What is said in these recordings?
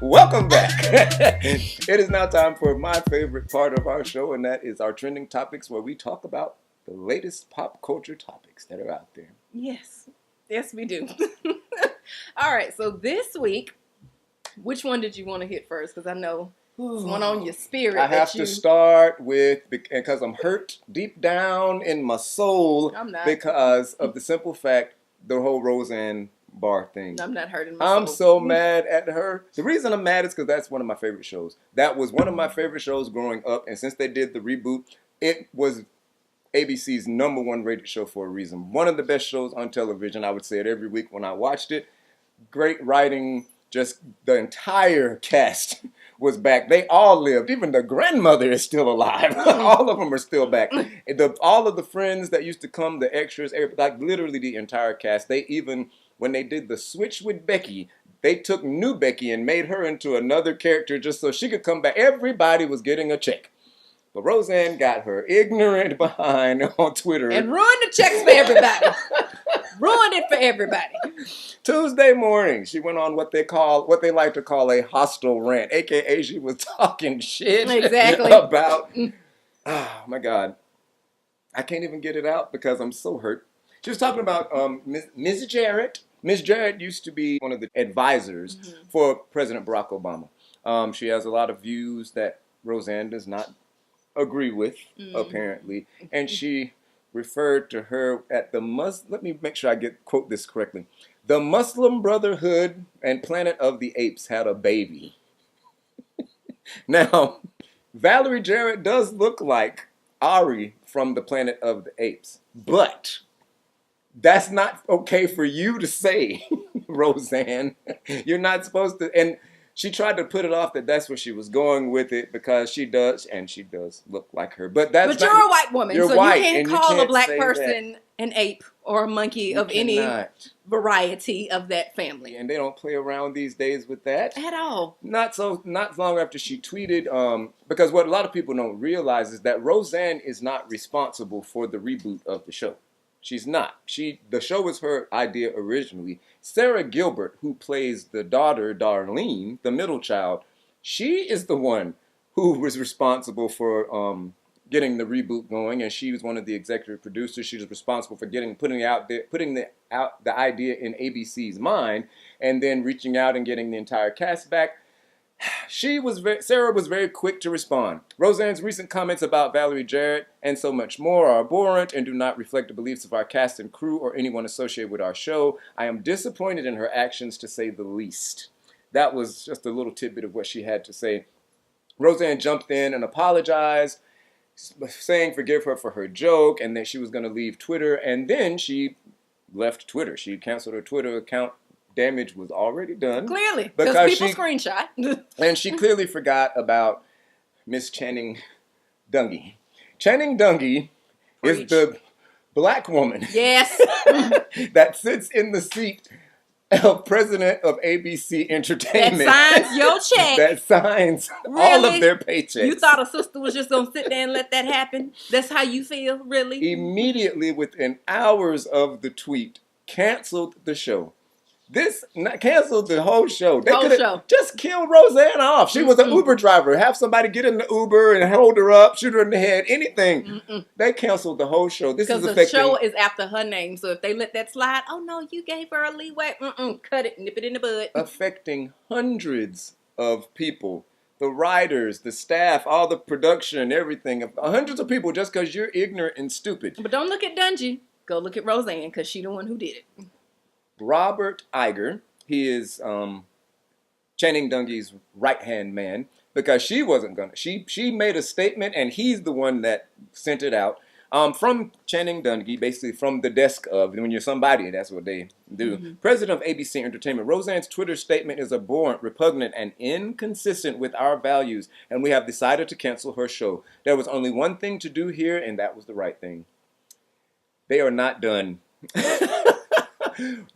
Welcome back. It is now time for my favorite part of our show, and that is our trending topics, where we talk about the latest pop culture topics that are out there. Yes, we do. All right, so this week, which one did you want to hit first? Because I know it's one on your spirit. I have to start with, because I'm hurt deep down in my soul. I'm not. Because of the simple fact, the whole Roseanne Barr thing. I'm not hurting my soul. I'm so mad at her. The reason I'm mad is because that's one of my favorite shows. That was one of my favorite shows growing up, and since they did the reboot, it was ABC's #1 rated show for a reason. One of the best shows on television. I would say it every week when I watched it. Great writing. Just the entire cast was back. They all lived. Even the grandmother is still alive. All of them are still back. All of the friends that used to come, the extras, like literally the entire cast. They even, when they did the switch with Becky, they took new Becky and made her into another character just so she could come back. Everybody was getting a check. But Roseanne got her ignorant behind on Twitter. And ruined the checks for everybody. Ruined it for everybody. Tuesday morning, she went on what they like to call a hostile rant, aka she was talking shit about. Oh my God, I can't even get it out because I'm so hurt. She was talking about Ms. Jarrett. Ms. Jarrett used to be one of the advisors for President Barack Obama. She has a lot of views that Roseanne does not agree with, apparently, and she referred to her at the let me make sure I quote this correctly. The Muslim Brotherhood and Planet of the Apes had a baby. Now, Valerie Jarrett does look like Ari from the Planet of the Apes, but that's not okay for you to say, Roseanne. You're not supposed to. And she tried to put it off that that's where she was going with it because she does look like her. But you're a white woman, so white, you can't call a black person an ape or a monkey of any variety of that family. And they don't play around these days with that at all. Not long after she tweeted, because what a lot of people don't realize is that Roseanne is not responsible for the reboot of the show. She's not. The show was her idea originally. Sarah Gilbert, who plays the daughter, Darlene, the middle child, she is the one who was responsible for getting the reboot going, and she was one of the executive producers. She was responsible for putting the idea in ABC's mind, and then reaching out and getting the entire cast back. Sarah was very quick to respond. Roseanne's recent comments about Valerie Jarrett and so much more are abhorrent and do not reflect the beliefs of our cast and crew or anyone associated with our show. I am disappointed in her actions, to say the least. That was just a little tidbit of what she had to say. Roseanne jumped in and apologized, saying forgive her for her joke and that she was going to leave Twitter, and then she left Twitter. She canceled her Twitter account. Damage was already done. Clearly, because people screenshot. And she clearly forgot about Miss Channing Dungey. Channing Dungey is the black woman that sits in the seat of president of ABC Entertainment. That signs your check. That signs all of their paychecks. You thought a sister was just going to sit there and let that happen? That's how you feel, really? Immediately within hours of the tweet, canceled the show. Canceled the whole show. They could have just killed Roseanne off. She was an Uber driver. Have somebody get in the Uber and hold her up, shoot her in the head, anything. They canceled the whole show. Because the show is after her name. So if they let that slide, oh no, you gave her a leeway. Cut it, nip it in the bud. Affecting hundreds of people. The writers, the staff, all the production, everything. Hundreds of people just because you're ignorant and stupid. But don't look at Dungy. Go look at Roseanne because she's the one who did it. Robert Iger, he is Channing Dungey's right-hand man, because she wasn't going to. She made a statement, and he's the one that sent it out from Channing Dungey, basically from the desk of, when you're somebody, that's what they do. President of ABC Entertainment, Roseanne's Twitter statement is abhorrent, repugnant, and inconsistent with our values, and we have decided to cancel her show. There was only one thing to do here, and that was the right thing. They are not done.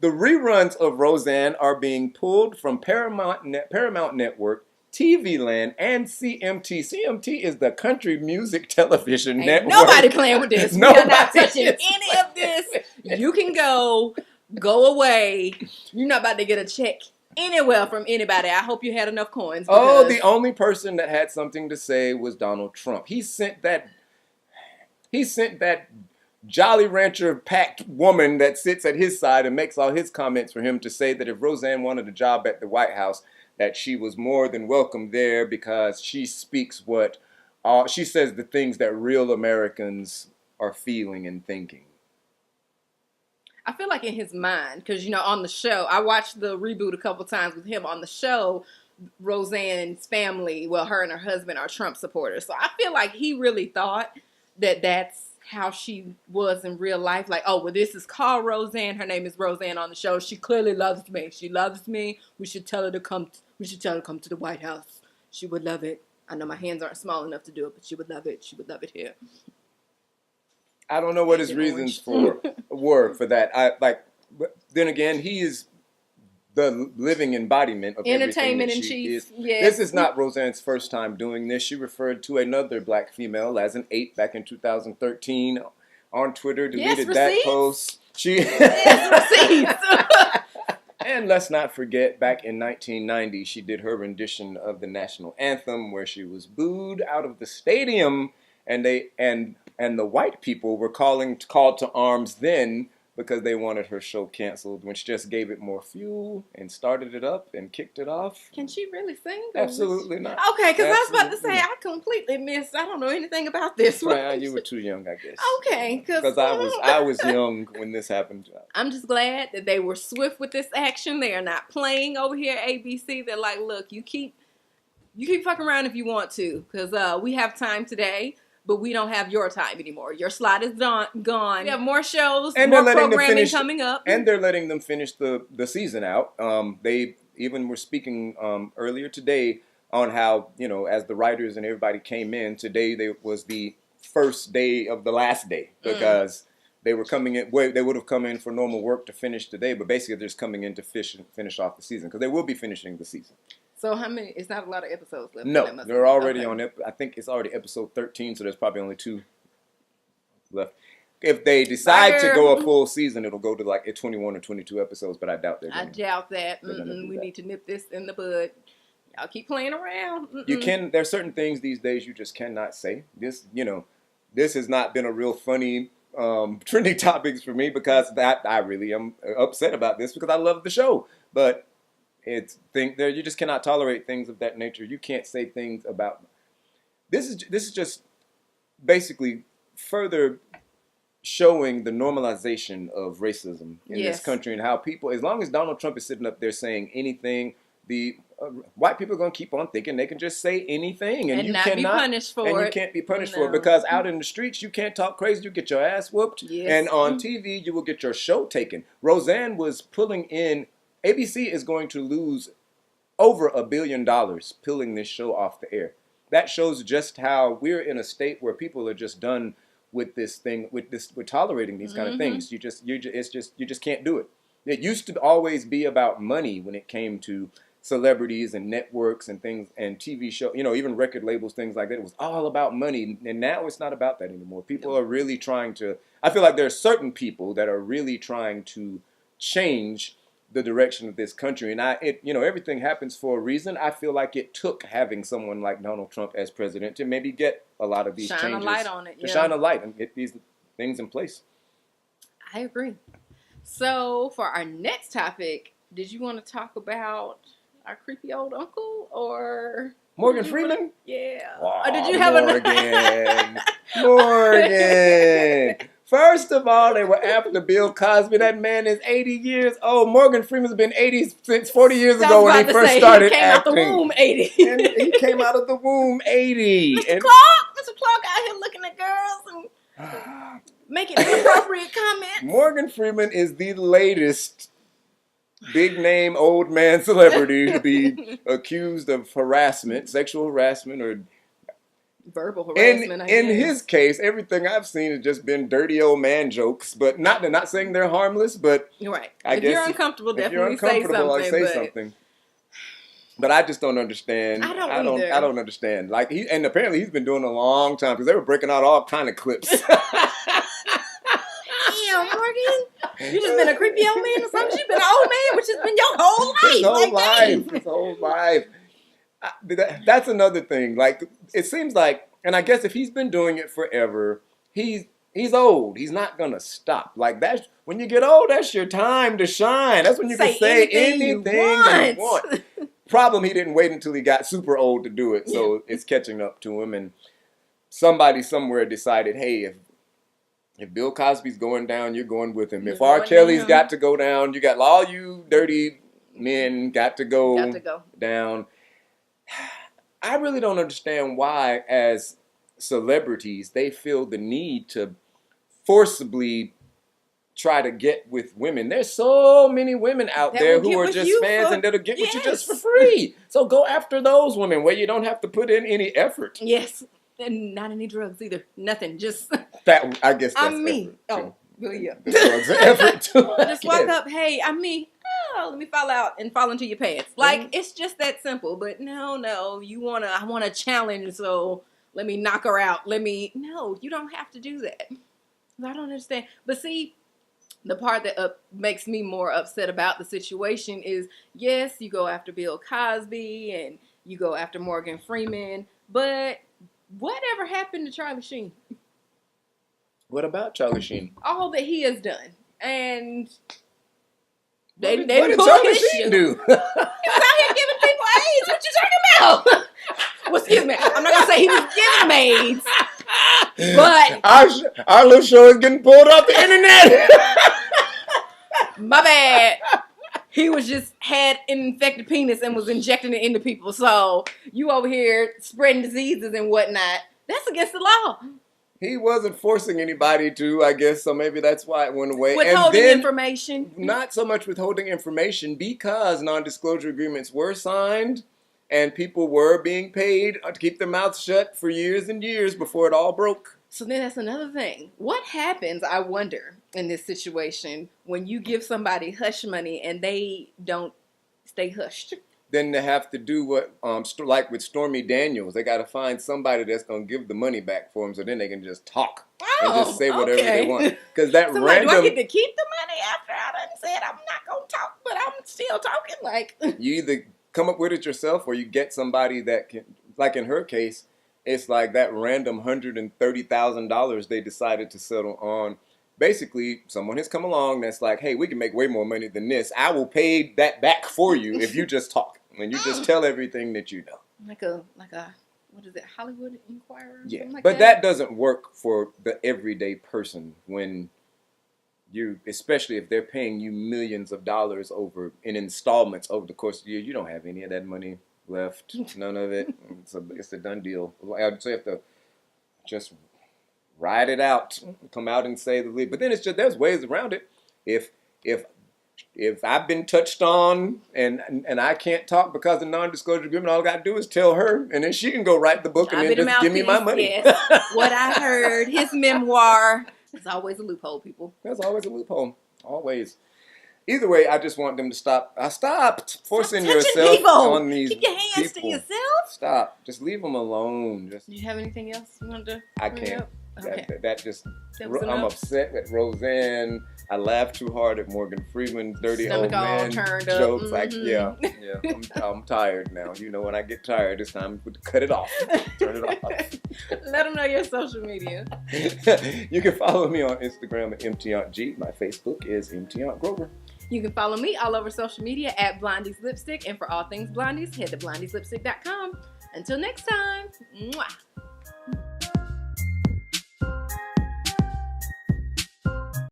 The reruns of Roseanne are being pulled from Paramount Network, TV Land, and CMT. CMT is the Country Music Television Network. Nobody playing with this. We are not touching any of this. You can go Go away. You're not about to get a check anywhere from anybody. I hope you had enough coins. Oh, the only person that had something to say was Donald Trump. He sent that Jolly Rancher packed woman that sits at his side and makes all his comments for him to say that if Roseanne wanted a job at the White House, that she was more than welcome there because she speaks she says the things that real Americans are feeling and thinking. I feel like in his mind, because, on the show, I watched the reboot a couple times with him. On the show, Roseanne's family, well, her and her husband are Trump supporters. So I feel like he really thought that that's how she was in real life. Like, oh, well, this is called Roseanne. Her name is Roseanne on the show. She clearly loves me. She loves me. We should tell her to come to the White House. She would love it. I know my hands aren't small enough to do it, but she would love it. She would love it here. I don't know what his reasons were for that. Then again, he is the living embodiment of entertainment everything in that she chief. is. Yes. This is not Roseanne's first time doing this. She referred to another black female as an 8 back in 2013 on Twitter. Deleted that post. And let's not forget, back in 1990, she did her rendition of the national anthem, where she was booed out of the stadium, and the white people were called to arms then because they wanted her show canceled, which just gave it more fuel and started it up and kicked it off. Can she really sing? Absolutely not. Okay, because I was about to say, I completely missed. I don't know anything about this one. Well, you were too young, I guess. Okay. Because I was young when this happened. I'm just glad that they were swift with this action. They are not playing over here at ABC. They're like, look, you keep fucking around if you want to, because we have time today. But we don't have your time anymore. Your slot is gone. We have more shows, and more programming coming up. And they're letting them finish the season out. They even were speaking earlier today on how, as the writers and everybody came in, today was the first day of the last day. Because they were coming in, they would have come in for normal work to finish today. But basically they're just coming in to finish off the season. Because they will be finishing the season. So how many? It's not a lot of episodes left. No, they're already on. I think it's already episode 13, so there's probably only 2 left. If they decide to go a full season, it'll go to like 21 or 22 episodes, but I doubt they're. I doubt that. We need to nip this in the bud. Y'all keep playing around. You can. There's certain things these days you just cannot say. This has not been a real funny trending topics for me because I really am upset about this because I love the show, but. You just cannot tolerate things of that nature. You can't say things about this is just basically further showing the normalization of racism in this country and how people, as long as Donald Trump is sitting up there saying anything, the white people are going to keep on thinking they can just say anything and you not be punished for it. And you can't be punished for it because out in the streets you can't talk crazy, you get your ass whooped, and on TV you will get your show taken. Roseanne was pulling in. ABC is going to lose over $1 billion pulling this show off the air. That shows just how we're in a state where people are just done with this thing, with tolerating these kind of things. You just can't do it. It used to always be about money when it came to celebrities and networks and things and TV show, even record labels, things like that. It was all about money, and now it's not about that anymore. People are really trying to. I feel like there are certain people that are really trying to change the direction of this country, and everything happens for a reason. I feel like it took having someone like Donald Trump as president to maybe get a lot of these changes. Shine a light on it. To shine a light and get these things in place. I agree. So for our next topic, did you want to talk about our creepy old uncle or Morgan Freeman? Yeah. Oh, or did you have Morgan. First of all, they were after Bill Cosby. That man is 80 years old. Morgan Freeman's been 80 since 40 years ago when he first started acting. He came out the womb 80. And he came out of the womb 80. Mr. Clark out here looking at girls and making inappropriate comments. Morgan Freeman is the latest big name old man celebrity to be accused of harassment, sexual harassment, or verbal harassment. In his case, everything I've seen has just been dirty old man jokes. But they're not saying they're harmless. But you're right. If you're uncomfortable, definitely say something. But I just don't understand. I don't either. I don't understand. And apparently he's been doing it a long time because they were breaking out all kind of clips. Damn, Morgan. You just been a creepy old man or something. You've been an old man, which has been your whole life. His whole life. That's another thing. Like, it seems like, and I guess if he's been doing it forever, he's old. He's not gonna stop. Like, that's when you get old. That's your time to shine. That's when you can say anything you want. Problem, he didn't wait until he got super old to do it. So it's catching up to him. And somebody somewhere decided, hey, if Bill Cosby's going down, you're going with him. If R. Kelly's got to go down, you got all you dirty men got to go down. I really don't understand why, as celebrities, they feel the need to forcibly try to get with women. There's so many women out there who are just fans and that'll get with you just for free. So go after those women where you don't have to put in any effort. Yes. And not any drugs either. Nothing. Just that. I guess that's I'm me. Oh, well, yeah. The drugs are effort too. Just walk up. Hey, I'm me. Oh, let me fall out and fall into your pants. Like it's just that simple. But no. I want a challenge. So let me knock her out. No, you don't have to do that. I don't understand. But see, the part that makes me more upset about the situation is, yes, you go after Bill Cosby and you go after Morgan Freeman, but whatever happened to Charlie Sheen? What about Charlie Sheen? All that he has done. And they what did Charlie Sheen do? He was out here giving people AIDS. What you talking about? Well, excuse me. I'm not going to say he was giving them AIDS. But our little show is getting pulled off the internet. My bad. He was just had an infected penis and was injecting it into people. So you over here spreading diseases and whatnot. That's against the law. He wasn't forcing anybody to, I guess, so maybe that's why it went away. Withholding information. Not so much withholding information because non-disclosure agreements were signed and people were being paid to keep their mouths shut for years and years before it all broke. So then that's another thing. What happens, I wonder, in this situation when you give somebody hush money and they don't stay hushed? Then they have to do what, like with Stormy Daniels, they got to find somebody that's going to give the money back for them so then they can just talk and just say whatever they want. Because that do I get to keep the money after I done said I'm not going to talk, but I'm still talking? Like, you either come up with it yourself or you get somebody that can, like in her case, it's like that random $130,000 they decided to settle on. Basically, someone has come along that's like, hey, we can make way more money than this. I will pay that back for you if you just talk and you just tell everything that you know. Like a what is it, Hollywood Inquirer? Yeah, like but that doesn't work for the everyday person when you, especially if they're paying you millions of dollars over in installments over the course of the year. You don't have any of that money left, none of it. It's a done deal. So you have to just ride it out, come out and say the lead. But then it's just, there's ways around it. If I've been touched on and I can't talk because of non-disclosure agreement, all I got to do is tell her, and then she can go write the book and then just give me my money. Yes. What I heard, his memoir. There's always a loophole, people. There's always a loophole. Always. Either way, I just want them to stop. Stop forcing yourself on these people. Keep your hands to yourself. Stop. Just leave them alone. Do you have anything else you wanted to I can't. Okay. I'm upset with Roseanne. I laughed too hard at Morgan Freeman's dirty old man jokes. Like, yeah. I'm tired now. You know, when I get tired, it's time to cut it off. Turn it off. Let them know your social media. You can follow me on Instagram at MTAuntG. My Facebook is MTAuntGrover. You can follow me all over social media at Blondie's Lipstick. And for all things Blondies, head to blondieslipstick.com. Until next time. Mwah.